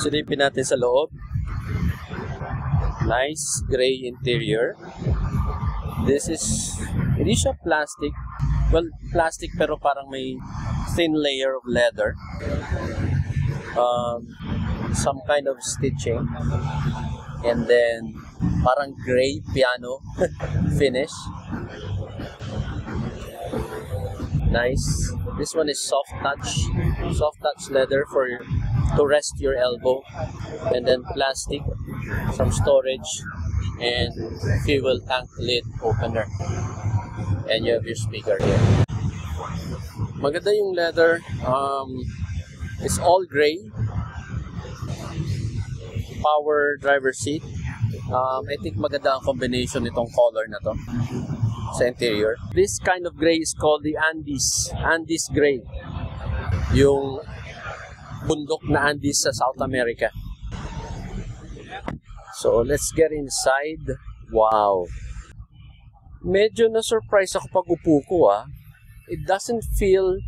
Silipin natin sa loob. Nice gray interior. This is, hindi siya plastic. Well, plastic pero parang may thin layer of leather. Some kind of stitching. And then, parang gray piano finish. Nice. This one is soft touch leather for to rest your elbow, and then plastic, some storage, and fuel tank lid opener, and you have your speaker here. Maganda yung leather. It's all gray. Power driver seat. I think maganda ang combination nitong color na to sa interior. This kind of gray is called the Andes gray. Yung bundok na Andes sa South America. So, let's get inside. Wow. Medyo na-surprise ako pag upo ko, ah. It doesn't feel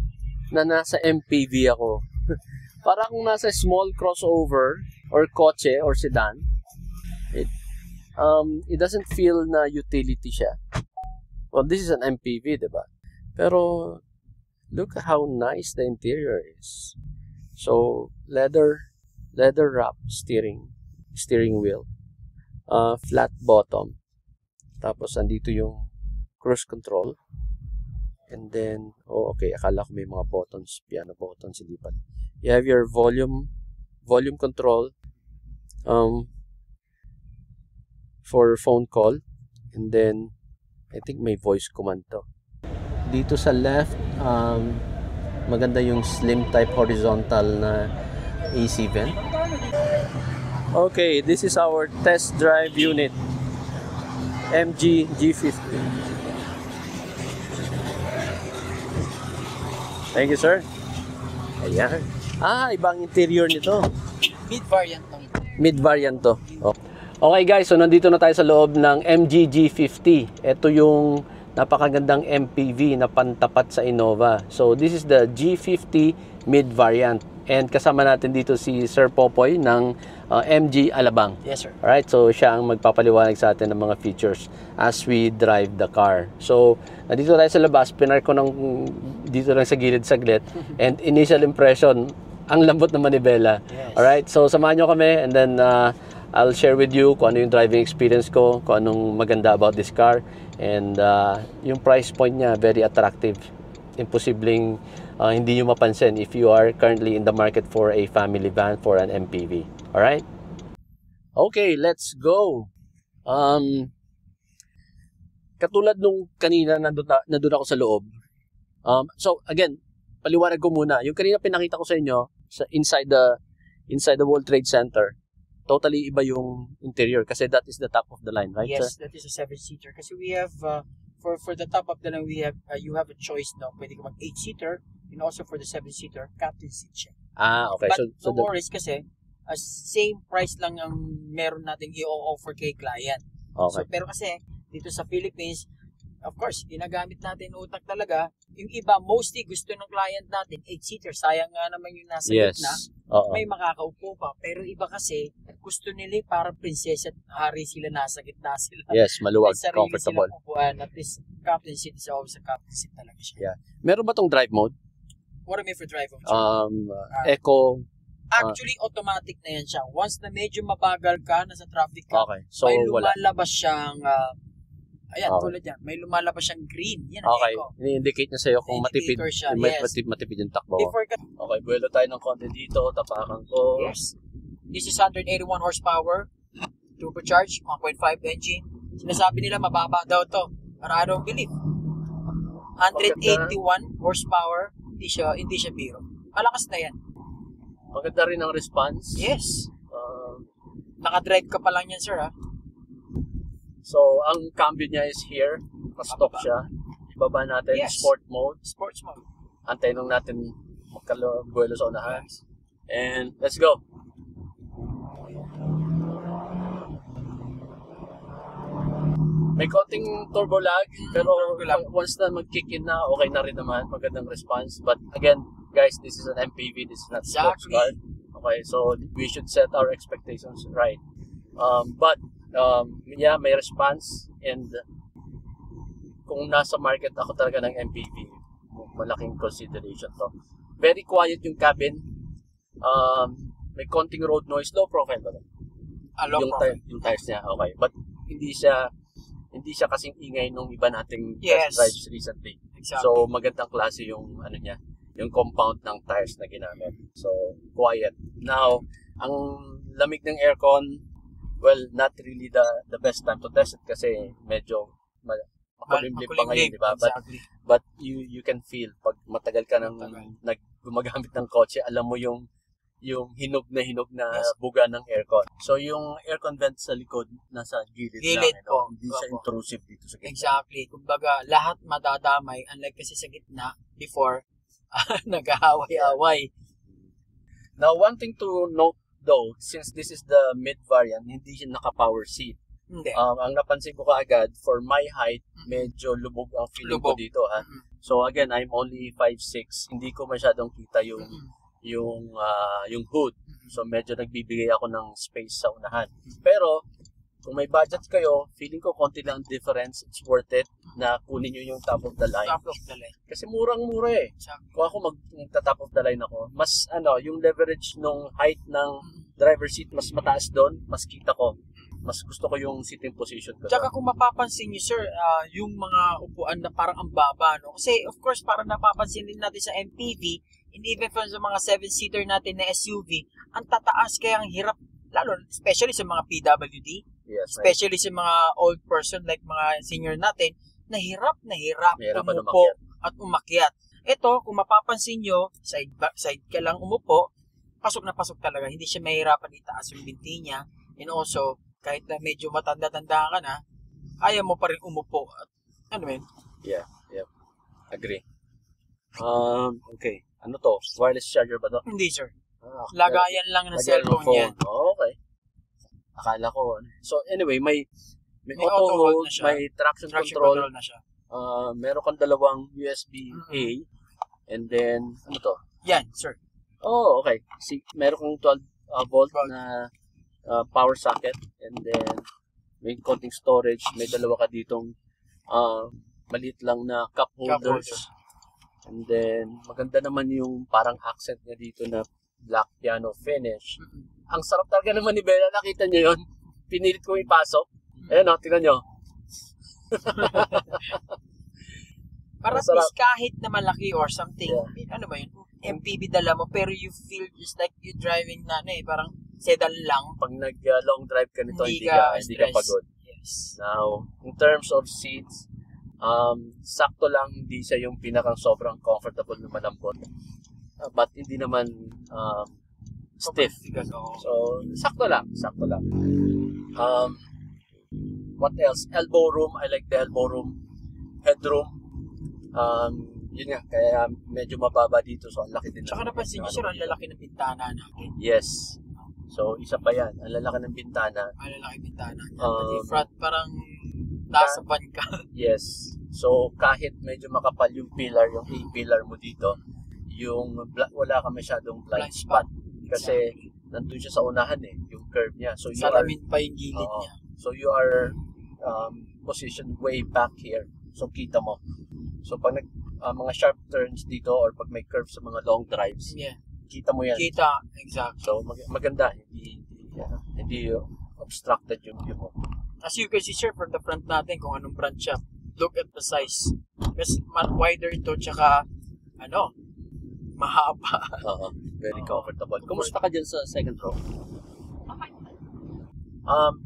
na nasa MPV ako. Para kung nasa small crossover or kotse or sedan. It doesn't feel na utility siya. Well, this is an MPV, diba? Pero, look how nice the interior is. So, leather wrap steering wheel. Flat bottom. Tapos, andito yung cruise control. And then, oh, okay, akala ko may mga buttons, piano buttons, hindi pa. You have your volume control for phone call. And then, I think may voice command to. Dito sa left, maganda yung slim type horizontal na AC vent. Okay, this is our test drive unit. MG G50. Thank you, sir. Ayan. Ibang interior nito. Mid-variant lang. Mid-variant to. Okay guys, so nandito na tayo sa loob ng MG G50. Ito yung napakagandang MPV na pantapat sa Innova. So this is the G50 mid-variant. And kasama natin dito si Sir Popoy ng MG Alabang. Yes, sir. Alright, so siya ang magpapaliwanag sa atin ng mga features as we drive the car. So, nandito tayo sa labas, pinark ko dito lang sa gilid saglit. And initial impression, ang lambot ng manibela. Yes. Alright, so samahan nyo kami and then I'll share with you kung ano yung driving experience ko, kung anong maganda about this car, and yung price point niya, very attractive. Imposibleng hindi nyo mapansin if you are currently in the market for a family van, for an MPV. Alright? Okay, let's go. Katulad nung kanina, nandun ako sa loob. So, again, paliwanag ko muna. Yung kanina pinakita ko sa inyo, inside the World Trade Center, totally iba yung interior kasi that is the top of the line, right? Yes, that is a 7-seater. Kasi we have, for the top of the line, we have, you have a choice, no? Pwede ka mag 8-seater, and also for the 7-seater, captain seat siya. Okay. But so no worries kasi, same price lang ang meron natin i-offer kay client. Okay. So, pero kasi, dito sa Philippines, of course, ginagamit natin utak talaga. Yung iba, mostly gusto ng client natin, 8-seater. Sayang nga naman yung nasa gitna. May makakaupo pa. Pero iba kasi, gusto nila parang prinsesa at hari sila, nasa gitna sila. Yes, maluwag, comfortable. comfortable. Sila pupuan. At least, captain seat is always a captain seat talaga siya. Yeah. Meron ba tong drive mode? What do you mean for drive mode? Eco. Actually, automatic na yan siya. Once na medyo mabagal ka, nasa traffic ka, Okay. So, may wala. lumalabas siyang, ayan, Okay. tulad yan, may lumalabas siyang green. Yan ang Okay. eco. Ini-indicate niya sa'yo kung matipid. Indicator siya, yes. Matipid yung takbo. Before ka, Okay, buwelo tayo ng konti dito. Tapakan ko. yes. This is 181 horsepower, turbocharged, 1.5 engine. Sinasabi nila mababa daw to, pero I don't believe. 181 horsepower, hindi siya biro. Malakas na yan. Maganda rin ang response. Yes. Nakadrive ka pa lang yan, sir, ha? So, ang cambio niya is here. Naka-stop siya. Ibaba natin, sport mode. Sports mode. Antayin lang natin magkabuelo sa unahan. And let's go. May konting turbo lag, pero once na mag-kick in na, okay na rin naman. Magandang response. But again, guys, this is an MPV. This is not sports car. Okay, so we should set our expectations right. Yeah, may response. And kung nasa market ako talaga ng MPV, malaking consideration to. Very quiet yung cabin. May konting road noise, low profile ba? Yung tires niya, okay. But hindi siya kasing ingay nung iba nating test drives recently. Exactly. So magandang klase yung niya, yung compound ng tires na ginamit. So quiet. Now, ang lamig ng aircon, well, not really the best time to test it kasi medyo makulimlim pa ngayon, di ba? Exactly. But you can feel pag matagal ka nang gumagamit ng kotse, alam mo yung hinog na buga ng aircon. So yung aircon vent sa likod nasa gilid lang, po. Hindi siya intrusive dito sa gitna. Exactly. Kumbaga lahat madadamay, unlike kasi sa gitna before nag-aaway-away. Now, one thing to note though, since this is the mid variant, hindi siya naka-power seat. Hindi. Ang napansin ko kaagad, for my height, medyo lubog ang feeling ko dito. So again, I'm only 5'6". Hindi ko masyadong kita yung hood. So medyo nagbibigay ako ng space sa unahan. Pero kung may budget kayo, feeling ko konti lang difference, it's worth it na kunin nyo yung top of the line. Top of the line. Kasi murang-mura eh. Kung ako magta-top of the line ako, mas yung leverage nung height ng driver seat mas mataas doon, mas kita ko. Mas gusto ko yung sitting position ko. Tsaka kung mapapansin nyo, sir, yung mga upuan na parang ang baba, no? Kasi, of course, parang napapansin din natin sa MPV, and even from sa mga 7-seater natin na SUV, ang tataas kaya ang hirap, lalo, especially sa mga PWD, especially sa mga old person like mga senior natin, nahirap umupo at umakyat. Ito, kung mapapansin nyo, side ka lang umupo, pasok na pasok talaga. Hindi siya mahirapan itaas yung binti niya. And also, kahit na medyo matanda-tanda ka na, kaya mo pa rin umupo. At, Yeah. Agree. Okay. Ano to? Wireless charger ba to? Hindi, sir. Lagayan lang ng cellphone yan. Okay. Akala ko. So, anyway, may auto hold, may traction control na siya. Meron kang dalawang USB-A. And then, ano to? Yan, sir. Oh, okay. Meron kang 12 volt na power socket, and then may konting storage, may dalawa ka ditong maliit lang na cup holders. And then maganda naman yung parang accent niya dito na black piano finish. Ang sarap talaga naman ni Bella, nakita niyo yun? Pinilit ko ipasok. Ayan o, tingnan nyo. Para kahit na malaki or something, ano ba yun? MPV dala mo, pero you feel just like you driving na, parang sedan lang. Pag nag-long drive ka nito, hindi ka pagod. Yes. Now, in terms of seats, sakto lang, hindi siya yung pinakang sobrang comfortable na malambot. But hindi naman stiff. So, sakto lang. What else? Elbow room. I like the elbow room. Headroom. Yun nga, kaya medyo mababa dito. So, ang laki din. Tsaka napansin nyo, sir, ang lalaki ng bintana natin. Yes. So, isa pa yan. Ang lalaki ng bintana. Ang lalaki ng bintana. Pati front, parang nasa van ka. Yes. So, kahit medyo makapal yung pillar, yung A-pillar mo dito, yung wala ka masyadong blind spot. Kasi, nandun siya sa unahan yung curve niya. So, salamin pa yung gilid niya. So, you are positioned way back here. So, kita mo. So, pag mga sharp turns dito or pag may curve sa mga long drives, kita mo yan. Kita, exactly. So, maganda. Hindi obstructed yung view mo. As you can see, sir, from the front natin, kung anong front siya, look at the size. Mas wider ito, tsaka, mahaba. Very comfortable. Kumusta ka dyan sa second row?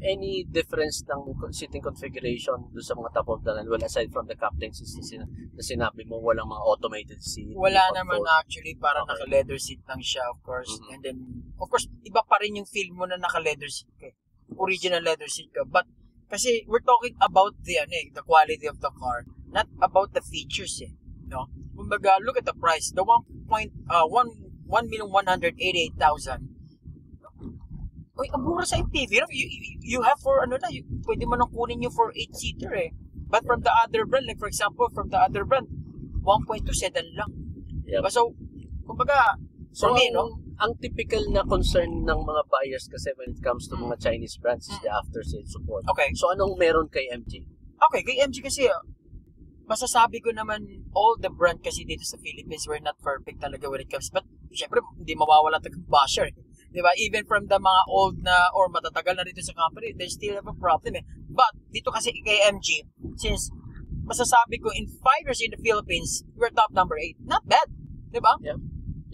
Any difference ng seating configuration doon sa mga top of the line? Well, aside from the captain seat na sinabi mo, walang mga automated seat? Wala naman actually, parang naka-leather seat lang siya, of course. And then, of course, iba pa rin yung feel mo na naka-leather seat ka. Original leather seat ka. But, Kasi we're talking about the quality of the car, not about the features no. Kumbaga, look at the price. The 1,188,000. Uy, ang mura sa MPV. You have for pwede mo nang kunin nyo for 8-seater But from the other brand, like for example, from the other brand, 1.2 sedan lang. Yep. So, kumbaga, for me, ang typical na concern ng mga buyers kasi when it comes to mga Chinese brands is the after-sales support. Okay. So, anong meron kay MG? Okay, kay MG kasi, masasabi ko naman, all the brand kasi dito sa Philippines were not perfect talaga when it comes. But, syempre, hindi mawawala talagang basher. Diba? Even from the mga old na or matatagal na dito sa company, they still have a problem But, dito kasi kay MG, since masasabi ko, in 5 years in the Philippines, we're top number 8. Not bad. Diba? Yeah.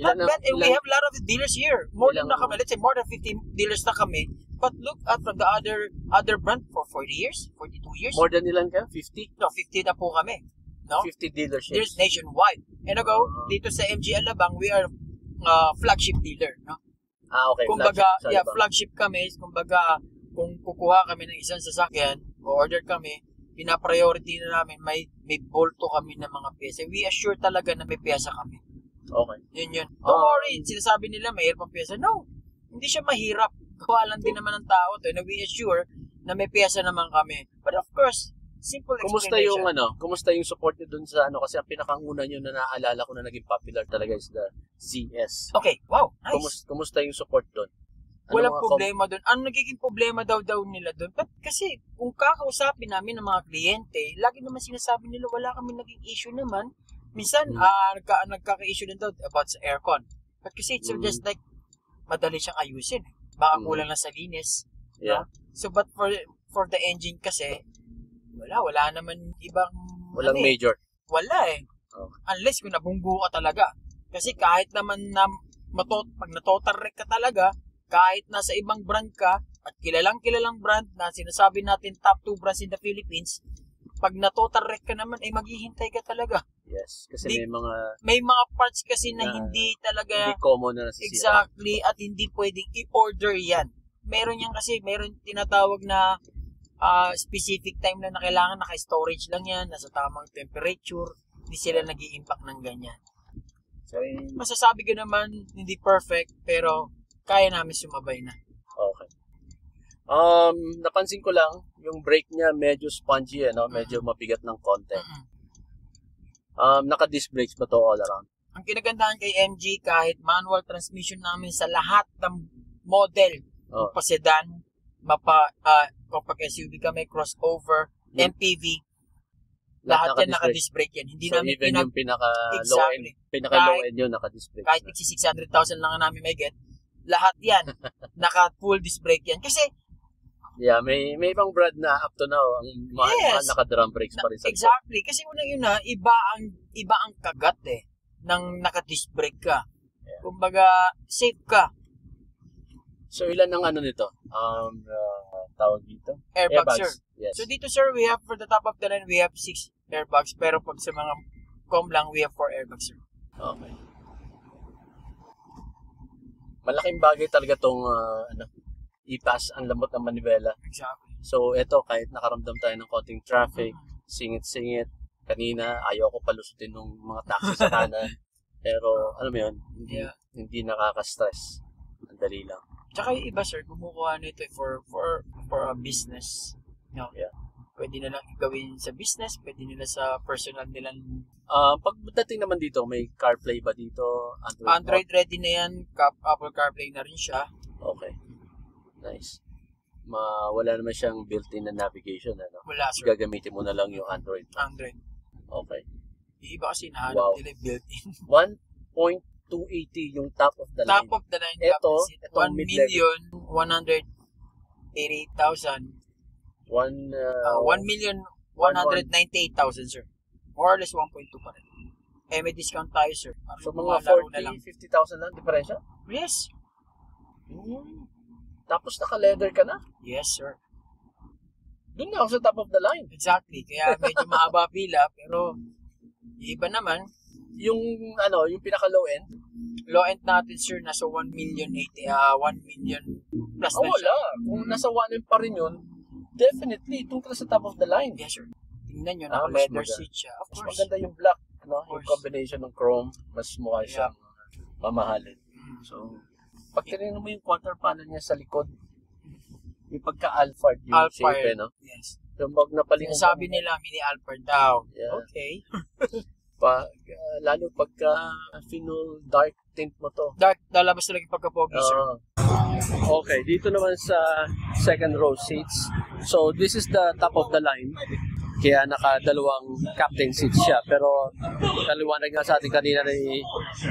Not bad. And we have a lot of dealers here. More than let's say more than 50 dealers na kami. But look at from the other brand for 40 years, 42 years. More than ilan ka? 50? No, 50 na po kami. No? 50 dealerships. There's nationwide. And dito sa MG Alabang, we are flagship dealer. No? Okay. Kumbaga, flagship kami. Kumbaga, kung kukuha kami ng isang sasakyan, o-order kami, pina-priority na namin, may bolto kami ng mga pyesa. We assure talaga na may pyesa kami. Okay. Yun. Don't worry, sinasabi nila mahirap ang pyesa. No, hindi siya mahirap. Gawa lang din naman ng tao to. Na we assure na may pyesa naman kami. But of course, simple explanation. Kumusta yung support niyo dun sa kasi ang pinakanguna niyo na naalala ko na naging popular talaga is the ZS. Okay, wow, nice. Kumusta yung support dun? Walang problema doon. Ang nagiging problema daw nila doon. But kasi kung kakausapin namin ng mga kliyente, lagi naman sinasabi nila wala kami naging issue naman. Minsan, nagkaka-issue din daw about sa aircon. But kasi it's just like, madali siyang ayusin. Baka kulang lang sa linis. Yeah. So, but for the engine kasi, wala naman ibang... Walang major. Wala Unless kung nabunggo ka talaga. Kasi kahit naman na pag na-total wreck ka talaga, kahit nasa ibang brand ka, at kilalang brand na sinasabi natin top 2 brands in the Philippines, pag na-total wreck ka naman, maghihintay ka talaga. Yes, kasi may mga parts kasi na hindi talaga... Hindi common na nasisira. Exactly, at hindi pwedeng i-order yan. Meron tinatawag na specific time na kailangan, naka-storage lang yan, nasa tamang temperature, hindi sila nag-i-impact ng ganyan. So, masasabi ko naman, hindi perfect, pero kaya namin sumabay na. Okay. Napansin ko lang, yung brake niya medyo spongy, medyo mabigat ng konti. Naka-disc brakes ba to all around? Ang kinagandahan kay MG, kahit manual transmission namin sa lahat ng model, pa-sedan, kapag SUV kami, crossover, MPV, lahat yan naka-disc brake yan. Hindi so namin even yung pinaka-low end yun, naka-disc brake. Kahit 600,000 lang namin may get, lahat yan, naka-full disc brake yan. Kasi, may ibang brand na up to now, ang mga naka-drum brakes pa rin sa exactly. Kasi unang-una, iba ang kagat ng naka-disc brake ka. Yeah. Kumbaga, safe ka. So, ilan ang nito? Tawag dito? Airbags, sir. Yes. So, dito, sir, we have, for the top of the line, we have 6 airbags. Pero pag sa mga com lang, we have 4 airbags, sir. Okay. Malaking bagay talaga tong ipas, ang lambot ng manibela. Exactly. So, eto, kahit nakaramdam tayo ng konting traffic, singit-singit, kanina, ayaw ko palusutin ng mga taxi sa kanan. Pero, alam mo yun, hindi nakaka-stress. Ang dali lang. Tsaka yung iba, sir, kumukuha nito for a business. No? Yeah. Pwede na lang gawin sa business, pwede nila sa personal nilang... Pagdating naman dito, may CarPlay ba dito? Android ready na yan. Apple CarPlay na rin siya. Okay. Nice. Wala naman siyang built-in na navigation, Wala, sir. Gagamitin mo na lang yung Android. Okay. Yung iba kasi nahanap nila built-in. 1.280 yung top of the line. Top of the line. Ito 1,188,000. 1,198,000, sir. More or less 1.2 pa rin. May discount tayo, sir. So, mga 40,000-50,000 lang diferensya? Yes. Tapos naka-leather ka na? Yes, sir. Doon na ako sa top of the line. Exactly. Kaya medyo mahaba pila, pero iba naman. Yung pinaka-low end? Low end natin, sir, nasa 1 million plus na wala. Kung nasa 1 end pa rin yun, definitely, itong sa top of the line. Yes, sir. Tingnan nyo, naka-leather seat siya. Of mas course. maganda yung black, no? Yung combination ng chrome, mas mukha siyang mamahalin. So, pag tinignan mo yung quarter panel niya sa likod, yung pagka-Alphard yung shape, no? Yes. Yung pag napalingon. Sabi nila, mini Alphard daw. Yeah. Okay. Lalo pagka final dark tint mo to. Dark, lalabas talaga yung pagka-pogi, sir. Okay, dito naman sa second row seats. So, this is the top of the line. Kaya nakadalawang captain seats siya. Pero, kaliwanag nga sa atin kanina ni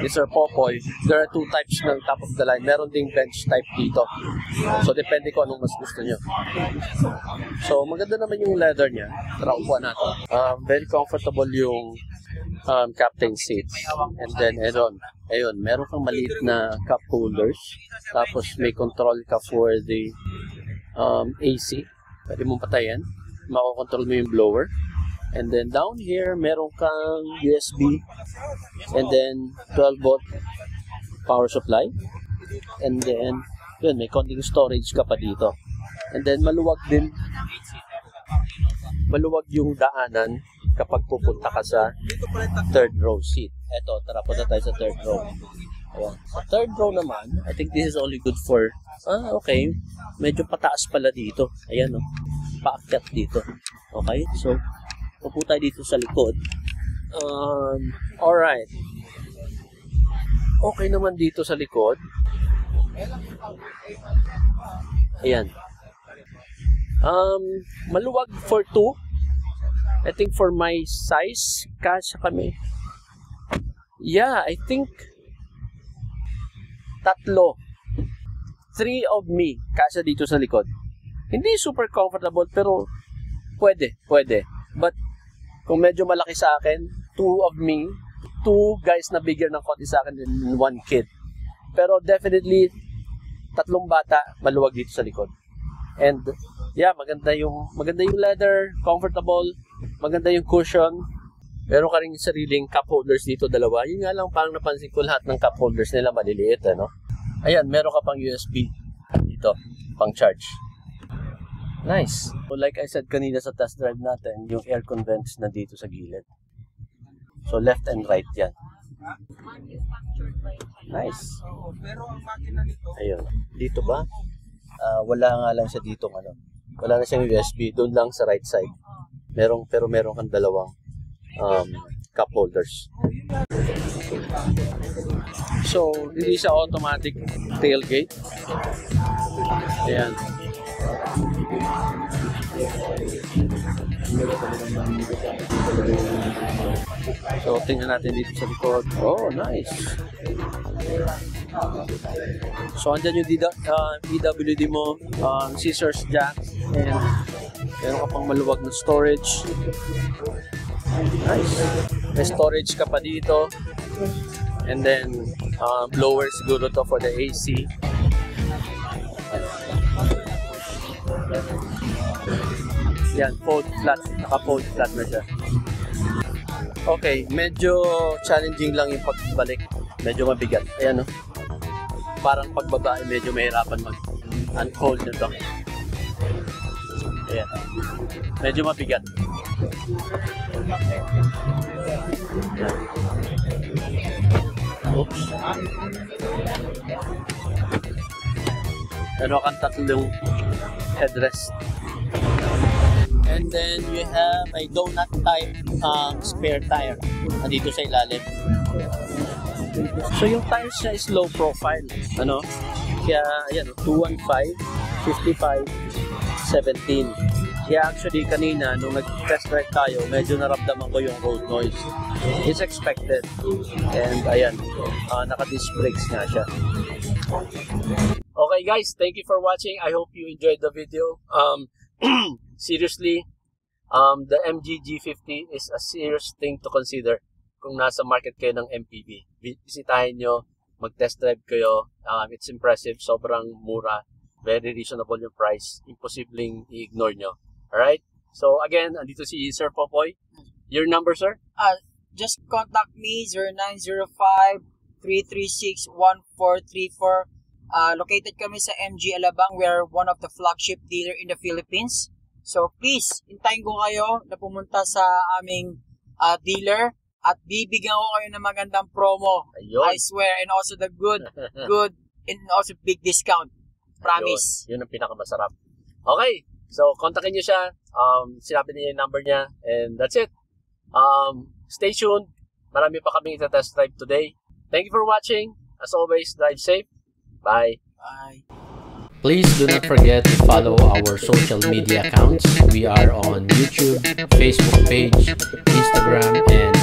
Sir Popoy, there are two types ng top of the line. Meron ding bench type dito. So, depende ko anong mas gusto nyo. So, maganda naman yung leather niya. Tara, upuan natin. Very comfortable yung captain seats. And then, ayun, meron kang maliit na cup holders. Tapos, may control ka for the AC. Pwede mong patayin. Makokontrol mo yung blower. And then down here, meron kang USB. And then 12 volt power supply. And then, yun, may konting storage ka pa dito. And then maluwag din. Maluwag yung daanan kapag pupunta ka sa third row seat. Eto, tara punta tayo sa third row. Ayan. Sa third row naman, I think this is only good for, okay, medyo pataas pala dito. Ayan, no. Paakyat dito. Okay, so upo tayo dito sa likod. Alright. Okay naman dito sa likod. Ayan. Maluwag for 2. I think for my size, kasya kami. Yeah, I think 3 of me kasya dito sa likod. Hindi super comfortable, pero pwede. But, kung medyo malaki sa akin, 2 of me, 2 guys na bigger ng konti sa akin, and 1 kid. Pero definitely, 3 bata, maluwag dito sa likod. And, yeah, maganda yung leather, comfortable, maganda yung cushion. Meron ka rin sariling cup holders dito, 2. Yun nga lang, parang napansin ko lahat ng cup holders nila maliliit, ano? Ayan, meron ka pang USB dito, pang charge. Nice. So like I said kanina sa test drive natin, yung air vents na dito sa gilid. So left and right yan. Nice. Ayun. Dito ba? Wala nga lang siya dito, ano. Wala na siyang USB. Doon lang sa right side. Pero meron kang 2 cup holders. So, hindi siya automatic tailgate. Ayan. So, tingnan natin dito sa likod. Oh, nice. So, andyan yung EWD mo, scissors jack, and meron ka pang maluwag na storage. Nice. May storage ka pa dito. And then, blower siguro to for the AC. Yan, fold flat. Naka-fold flat na siya. Okay, medyo challenging lang yung pagbalik. Medyo mabigat. Ayan, no? Parang pagbaba, medyo mahirapan mag-unfold nito. Ayan. Medyo mabigat. Ayan. Oops. Meron kang 3 headrest. And then you have a donut type spare tire dito sa ilalim. So yung tires niya is low profile, ano? Kaya ayan, 215, 55, 17. Kaya actually kanina nung nag-test drive tayo, medyo naramdaman ko yung road noise. It's expected. And ayan, naka-disc brakes nga siya. Okay guys, thank you for watching. I hope you enjoyed the video. Seriously, the MG G50 is a serious thing to consider kung nasa market kayo ng MPV. Bisitahin nyo, mag-test drive kayo. It's impressive, sobrang mura, very reasonable yung price. Imposibleng i-ignore nyo. Alright? So again, andito si Sir Popoy. Your number, sir? Just contact me, 0905-336-1434. Located kami sa MG Alabang. We are one of the flagship dealer in the Philippines. So please, hintayin ko kayo na pumunta sa aming dealer at bibigyan ko kayo ng magandang promo. Ayun. I swear, and also the good, and also big discount. Promise. Ayun. Yun ang pinakamasarap. Okay, so kontakin nyo siya. Sinabi niya yung number niya, and that's it. Stay tuned. Marami pa kaming ita-test drive today. Thank you for watching. As always, drive safe. Bye. Bye. Please do not forget to follow our social media accounts. We are on YouTube, Facebook page, Instagram, and